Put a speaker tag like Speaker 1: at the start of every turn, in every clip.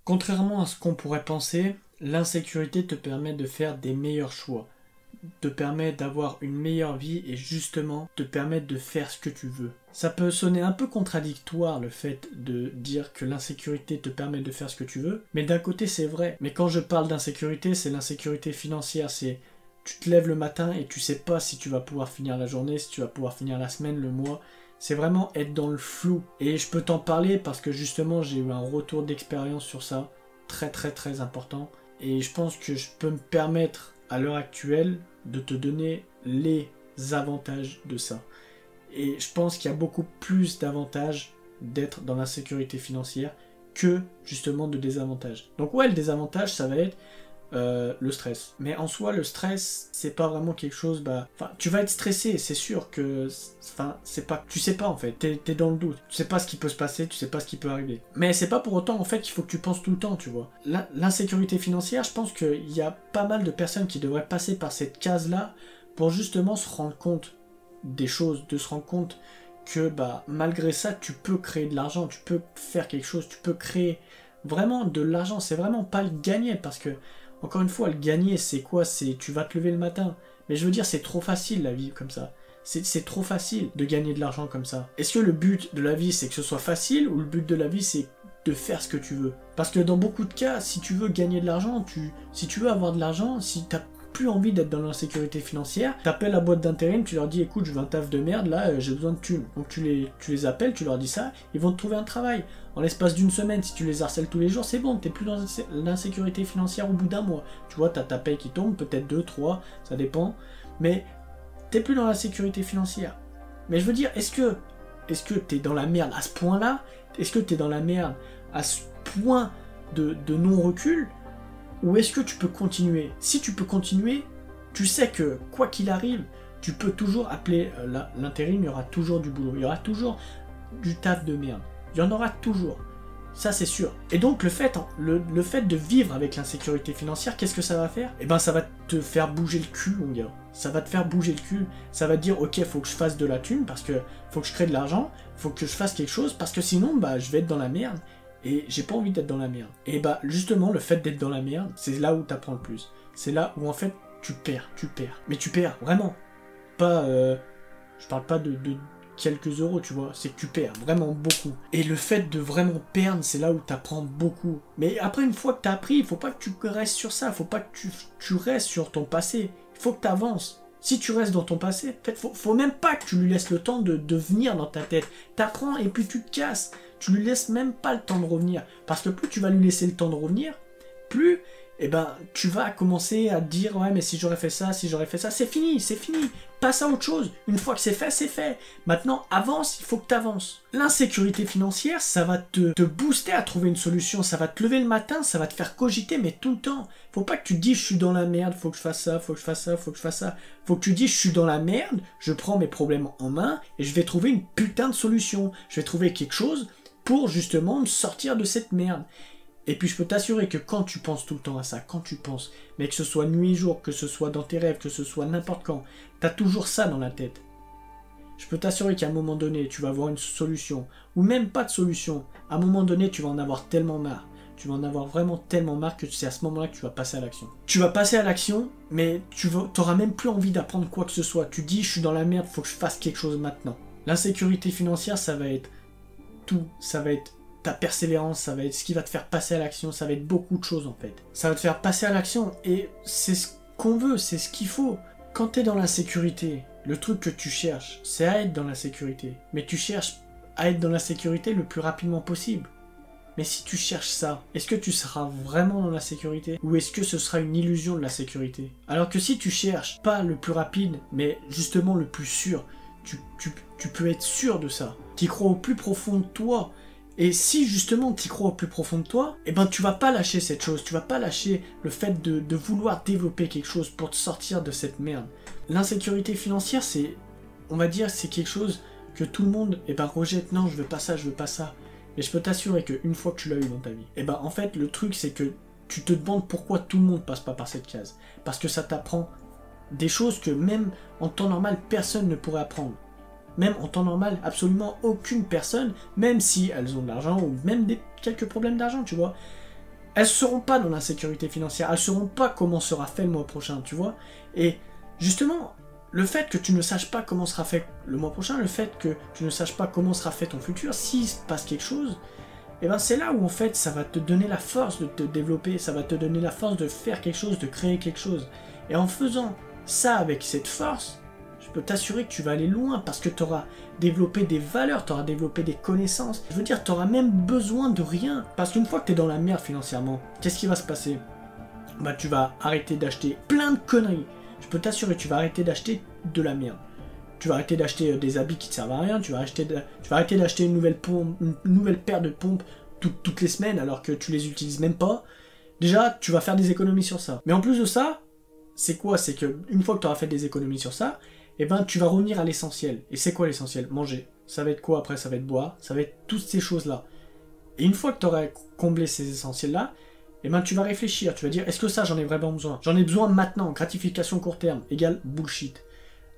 Speaker 1: Contrairement à ce qu'on pourrait penser, l'insécurité te permet de faire des meilleurs choix, te permet d'avoir une meilleure vie et justement te permet de faire ce que tu veux. Ça peut sonner un peu contradictoire le fait de dire que l'insécurité te permet de faire ce que tu veux, mais d'un côté c'est vrai. Mais quand je parle d'insécurité, c'est l'insécurité financière, c'est tu te lèves le matin et tu sais pas si tu vas pouvoir finir la journée, si tu vas pouvoir finir la semaine, le mois. C'est vraiment être dans le flou. Et je peux t'en parler parce que justement j'ai eu un retour d'expérience sur ça, très très très important. Et je pense que je peux me permettre à l'heure actuelle de te donner les avantages de ça. Et je pense qu'il y a beaucoup plus d'avantages d'être dans l'insécurité financière que justement de désavantages. Donc ouais, le désavantage, ça va être le stress. Mais en soi, le stress, c'est pas vraiment quelque chose, tu vas être stressé, c'est sûr que, c'est pas, tu sais pas en fait, t'es dans le doute, tu sais pas ce qui peut se passer, tu sais pas ce qui peut arriver. Mais c'est pas pour autant en fait qu'il faut que tu penses tout le temps, tu vois. L'insécurité financière, je pense qu'il y a pas mal de personnes qui devraient passer par cette case-là pour justement se rendre compte des choses, de se rendre compte que, malgré ça, tu peux créer de l'argent, tu peux faire quelque chose, tu peux créer vraiment de l'argent, c'est vraiment pas le gagner, parce que encore une fois, le gagner, c'est quoi? C'est tu vas te lever le matin. Mais je veux dire, c'est trop facile la vie comme ça. C'est trop facile de gagner de l'argent comme ça. Est-ce que le but de la vie, c'est que ce soit facile, ou le but de la vie, c'est de faire ce que tu veux? Parce que dans beaucoup de cas, si tu veux gagner de l'argent, si tu veux avoir de l'argent, si t'as plus envie d'être dans l'insécurité financière, t'appelles la boîte d'intérim, tu leur dis écoute, je veux un taf de merde, là j'ai besoin de thunes. Donc tu les appelles, tu leur dis ça, ils vont te trouver un travail. En l'espace d'une semaine, si tu les harcèles tous les jours, c'est bon, t'es plus dans l'insécurité financière au bout d'un mois. Tu vois, t'as ta paye qui tombe, peut-être 2, 3, ça dépend, mais t'es plus dans la sécurité financière. Mais je veux dire, est-ce que t'es dans la merde à ce point-là? Est-ce que t'es dans la merde à ce point de non-recul? Ou est-ce que tu peux continuer? Si tu peux continuer, tu sais que quoi qu'il arrive, tu peux toujours appeler l'intérim, il y aura toujours du boulot, il y aura toujours du taf de merde. Il y en aura toujours. Ça c'est sûr. Et donc le fait de vivre avec l'insécurité financière, qu'est-ce que ça va faire? Eh ben ça va te faire bouger le cul, mon gars. Ça va te faire bouger le cul. Ça va te dire ok, faut que je fasse de la thune parce que faut que je crée de l'argent, faut que je fasse quelque chose parce que sinon je vais être dans la merde. Et j'ai pas envie d'être dans la merde. Et justement, le fait d'être dans la merde, c'est là où t'apprends le plus. C'est là où en fait, tu perds. Mais tu perds, vraiment. Pas, je parle pas de quelques euros, tu vois. C'est que tu perds, vraiment beaucoup. Et le fait de vraiment perdre, c'est là où t'apprends beaucoup. Mais après, une fois que t'as appris, il faut pas que tu restes sur ça. Faut pas que tu restes sur ton passé. Il faut que t'avances. Si tu restes dans ton passé, en fait, faut même pas que tu lui laisses le temps de venir dans ta tête. T'apprends et puis tu te casses. Tu lui laisses même pas le temps de revenir. Parce que plus tu vas lui laisser le temps de revenir, plus tu vas commencer à te dire ouais mais si j'aurais fait ça, c'est fini. Passe à autre chose. Une fois que c'est fait, c'est fait. Maintenant, avance, il faut que tu avances. L'insécurité financière, ça va te booster à trouver une solution. Ça va te lever le matin, ça va te faire cogiter, mais tout le temps. Faut pas que tu te dises je suis dans la merde, faut que je fasse ça, faut que je fasse ça, faut que je fasse ça. Faut que tu dises je suis dans la merde, je prends mes problèmes en main et je vais trouver une putain de solution. Je vais trouver quelque chose pour justement me sortir de cette merde. Et puis je peux t'assurer que quand tu penses tout le temps à ça, quand tu penses, mais que ce soit nuit et jour, que ce soit dans tes rêves, que ce soit n'importe quand, t'as toujours ça dans la tête. Je peux t'assurer qu'à un moment donné, tu vas avoir une solution, ou même pas de solution. À un moment donné, tu vas en avoir tellement marre. Tu vas en avoir vraiment tellement marre que c'est à ce moment-là que tu vas passer à l'action. Tu vas passer à l'action, mais t'auras même plus envie d'apprendre quoi que ce soit. Tu dis, je suis dans la merde, faut que je fasse quelque chose maintenant. L'insécurité financière, ça va être tout. Ça va être ta persévérance, ça va être ce qui va te faire passer à l'action, ça va être beaucoup de choses en fait. Ça va te faire passer à l'action et c'est ce qu'on veut, c'est ce qu'il faut. Quand t'es dans l'insécurité, le truc que tu cherches, c'est à être dans la sécurité. Mais tu cherches à être dans la sécurité le plus rapidement possible. Mais si tu cherches ça, est-ce que tu seras vraiment dans la sécurité? Ou est-ce que ce sera une illusion de la sécurité? Alors que si tu cherches pas le plus rapide, mais justement le plus sûr, tu peux être sûr de ça. Tu crois au plus profond de toi. Et si justement tu crois au plus profond de toi, tu vas pas lâcher cette chose, tu vas pas lâcher le fait de vouloir développer quelque chose pour te sortir de cette merde. L'insécurité financière, on va dire, c'est quelque chose que tout le monde rejette. Non, je veux pas ça, je veux pas ça. Mais je peux t'assurer qu'une fois que tu l'as eu dans ta vie, en fait le truc c'est que tu te demandes pourquoi tout le monde passe pas par cette case. Parce que ça t'apprend des choses que même en temps normal personne ne pourrait apprendre. Même en temps normal, absolument aucune personne, même si elles ont de l'argent ou même quelques problèmes d'argent, tu vois, elles seront pas dans l'insécurité financière, elles sauront pas comment sera fait le mois prochain, tu vois. Et justement, le fait que tu ne saches pas comment sera fait le mois prochain, le fait que tu ne saches pas comment sera fait ton futur, s'il se passe quelque chose, et ben c'est là où en fait ça va te donner la force de te développer, ça va te donner la force de faire quelque chose, de créer quelque chose. Et en faisant ça avec cette force, je peux t'assurer que tu vas aller loin parce que tu auras développé des valeurs, tu auras développé des connaissances. Je veux dire, tu auras même besoin de rien. Parce qu'une fois que tu es dans la merde financièrement, qu'est-ce qui va se passer? Bah tu vas arrêter d'acheter plein de conneries. Je peux t'assurer que tu vas arrêter d'acheter de la merde. Tu vas arrêter d'acheter des habits qui te servent à rien, tu vas arrêter d'acheter une nouvelle paire de pompes toutes les semaines alors que tu les utilises même pas. Déjà, tu vas faire des économies sur ça. Mais en plus de ça, c'est quoi? C'est que une fois que tu auras fait des économies sur ça, et ben tu vas revenir à l'essentiel. Et c'est quoi l'essentiel? Manger. Ça va être quoi après? Ça va être boire, ça va être toutes ces choses-là. Et une fois que tu auras comblé ces essentiels-là, et ben tu vas réfléchir, tu vas dire, est-ce que ça j'en ai vraiment besoin? J'en ai besoin maintenant, gratification court terme, égale bullshit.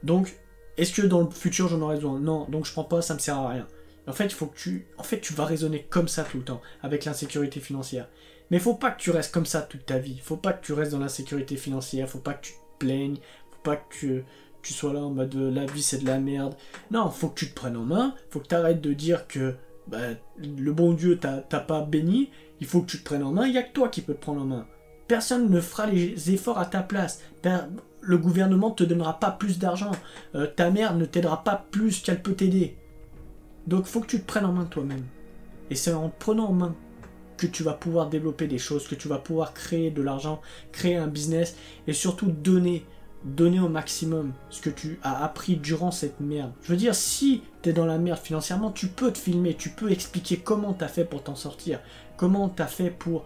Speaker 1: Donc, est-ce que dans le futur j'en aurai besoin? Non, donc je prends pas, ça me sert à rien. En fait, tu vas raisonner comme ça tout le temps, avec l'insécurité financière. Mais faut pas que tu restes comme ça toute ta vie. Faut pas que tu restes dans l'insécurité financière, faut pas que tu te plaignes, faut pas que tu sois là en mode la vie c'est de la merde. Non, faut que tu te prennes en main, faut que tu arrêtes de dire que le bon Dieu t'a pas béni, il faut que tu te prennes en main, il n'y a que toi qui peux te prendre en main. Personne ne fera les efforts à ta place. Le gouvernement ne te donnera pas plus d'argent. Ta mère ne t'aidera pas plus qu'elle peut t'aider. Donc faut que tu te prennes en main toi-même. Et c'est en te prenant en main que tu vas pouvoir développer des choses, que tu vas pouvoir créer de l'argent, créer un business et surtout donner au maximum ce que tu as appris durant cette merde. Je veux dire, si tu es dans la merde financièrement, tu peux te filmer, tu peux expliquer comment tu as fait pour t'en sortir, comment tu as fait pour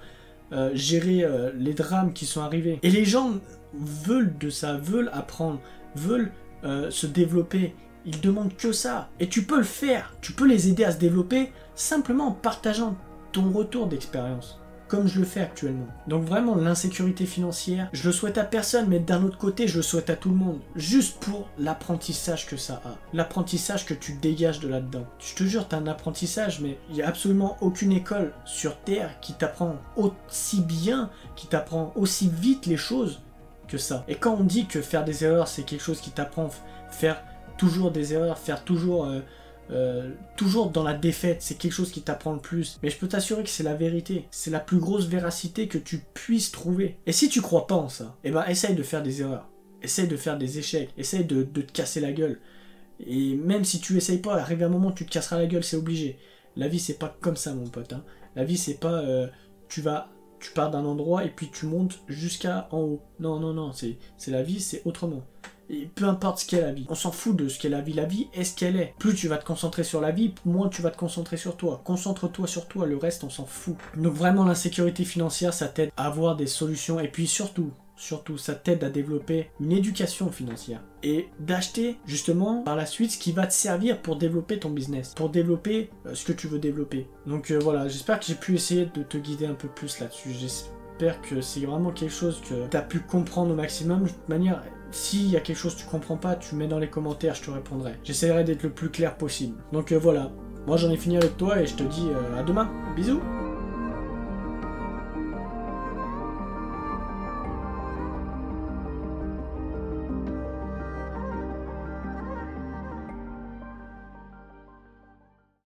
Speaker 1: gérer les drames qui sont arrivés. Et les gens veulent de ça, veulent apprendre, veulent se développer. Ils demandent que ça. Et tu peux le faire, tu peux les aider à se développer simplement en partageant ton retour d'expérience, comme je le fais actuellement. Donc vraiment, l'insécurité financière, je le souhaite à personne, mais d'un autre côté, je le souhaite à tout le monde. Juste pour l'apprentissage que ça a. L'apprentissage que tu dégages de là-dedans. Je te jure, t'as un apprentissage, mais il n'y a absolument aucune école sur Terre qui t'apprend aussi bien, qui t'apprend aussi vite les choses que ça. Et quand on dit que faire des erreurs, c'est quelque chose qui t'apprend faire toujours des erreurs, faire toujours dans la défaite, c'est quelque chose qui t'apprend le plus. Mais je peux t'assurer que c'est la vérité. C'est la plus grosse véracité que tu puisses trouver. Et si tu crois pas en ça, eh ben essaye de faire des erreurs. Essaye de faire des échecs. Essaye de te casser la gueule. Et même si tu essayes pas, arrive un moment où tu te casseras la gueule, c'est obligé. La vie, c'est pas comme ça, mon pote. Hein. La vie, c'est pas... tu pars d'un endroit et puis tu montes jusqu'à en haut. Non, non, non. C'est la vie, c'est autrement. Et peu importe ce qu'est la vie, on s'en fout de ce qu'est la vie est ce qu'elle est. Plus tu vas te concentrer sur la vie, moins tu vas te concentrer sur toi. Concentre-toi sur toi, le reste on s'en fout. Donc vraiment l'insécurité financière, ça t'aide à avoir des solutions et puis surtout, ça t'aide à développer une éducation financière. Et d'acheter justement par la suite ce qui va te servir pour développer ton business, pour développer ce que tu veux développer. Donc voilà, j'espère que j'ai pu essayer de te guider un peu plus là-dessus. J'espère que c'est vraiment quelque chose que tu as pu comprendre au maximum. De toute manière, s'il y a quelque chose que tu comprends pas, tu mets dans les commentaires, je te répondrai. J'essaierai d'être le plus clair possible. Donc voilà, moi j'en ai fini avec toi et je te dis à demain. Bisous.